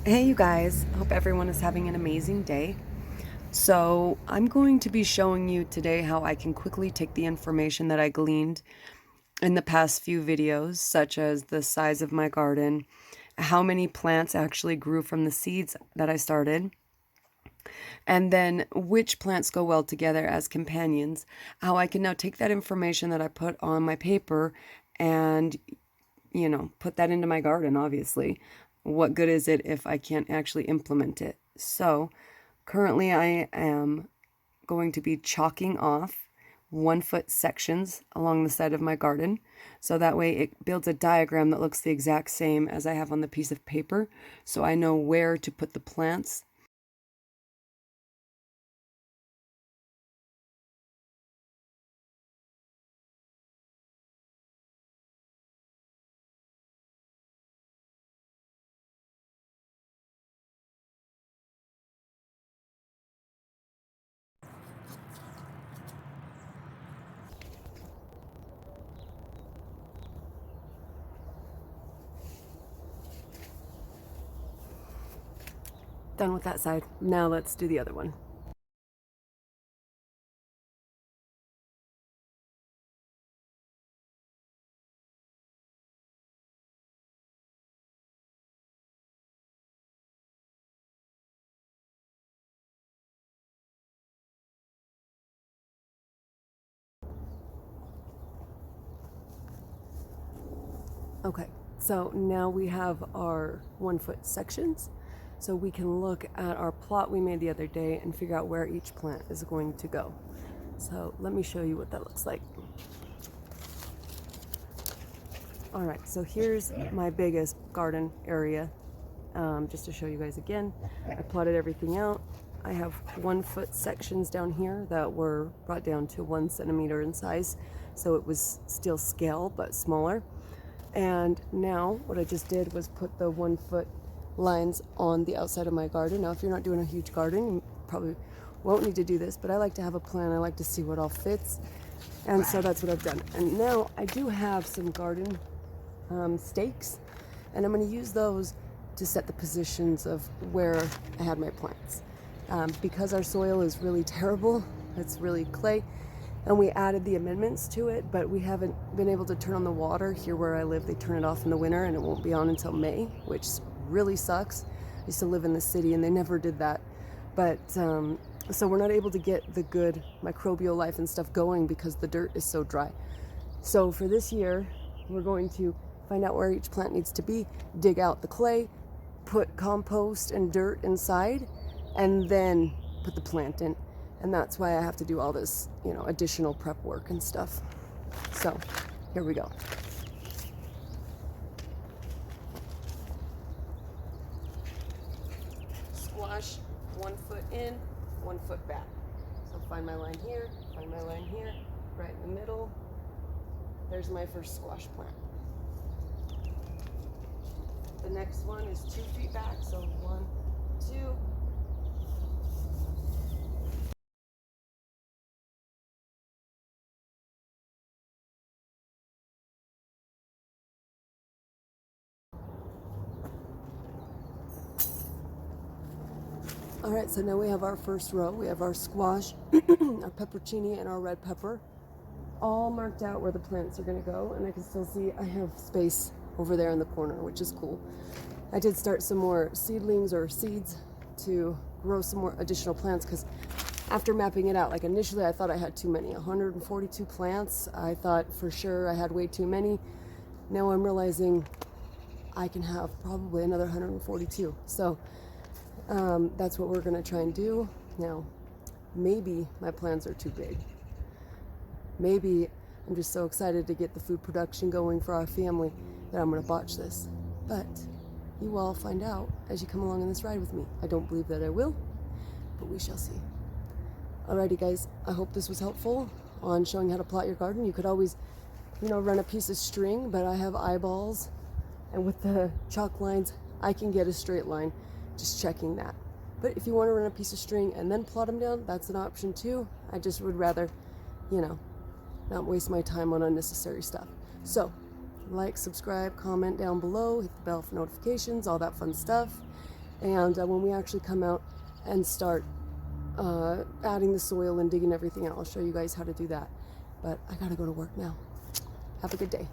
Hey, you guys. Hope everyone is having an amazing day. So, I'm going to be showing you today how I can quickly take the information that I gleaned in the past few videos, such as the size of my garden, how many plants actually grew from the seeds that I started, and then which plants go well together as companions, how I can now take that information that I put on my paper and put that into my garden, obviously. What good is it if I can't actually implement it? So, currently I am going to be chalking off 1 foot sections along the side of my garden. So that way it builds a diagram that looks the exact same as I have on the piece of paper. So I know where to put the plants. Done with that side. Now let's do the other one. Okay, so now we have our 1 foot sections. So we can look at our plot we made the other day and figure out where each plant is going to go. So let me show you what that looks like. All right, so here's my biggest garden area. Just to show you guys again, I plotted everything out. I have 1 foot sections down here that were brought down to 1 centimeter in size. So it was still scale, but smaller. And now what I just did was put the 1 foot lines on the outside of my garden. Now, if you're not doing a huge garden, you probably won't need to do this, but I like to have a plan. I like to see what all fits. And so that's what I've done. And now I do have some garden stakes, and I'm going to use those to set the positions of where I had my plants. Because our soil is really terrible, it's really clay, and we added the amendments to it, but we haven't been able to turn on the water. Here where I live, they turn it off in the winter and it won't be on until May, which really sucks. I used to live in the city and they never did that. But so we're not able to get the good microbial life and stuff going because the dirt is so dry. So for this year, we're going to find out where each plant needs to be, dig out the clay, put compost and dirt inside, and then put the plant in. And that's why I have to do all this, additional prep work and stuff. So here we go. Squash 1 foot in, 1 foot back. So find my line here, find my line here, right in the middle. There's my first squash plant. The next one is 2 feet back, so 1, 2. All right, so now we have our first row. We have our squash, our peppercini, and our red pepper all marked out where the plants are going to go, and I can still see I have space over there in the corner, which is cool. I did start some more seedlings or seeds to grow some more additional plants because after mapping it out, like initially I thought I had too many, 142 plants. I thought for sure I had way too many. Now I'm realizing I can have probably another 142. So that's what we're going to try and do. Now, maybe my plans are too big. Maybe I'm just so excited to get the food production going for our family that I'm going to botch this. But you will all find out as you come along on this ride with me. I don't believe that I will, but we shall see. Alrighty guys, I hope this was helpful on showing how to plot your garden. You could always, run a piece of string, but I have eyeballs, and with the chalk lines, I can get a straight line, just checking that. But if you want to run a piece of string and then plot them down, that's an option too. I just would rather, not waste my time on unnecessary stuff. So, like, subscribe, comment down below, hit the bell for notifications, all that fun stuff. And when we actually come out and start adding the soil and digging everything out, I'll show you guys how to do that. But I gotta go to work now. Have a good day.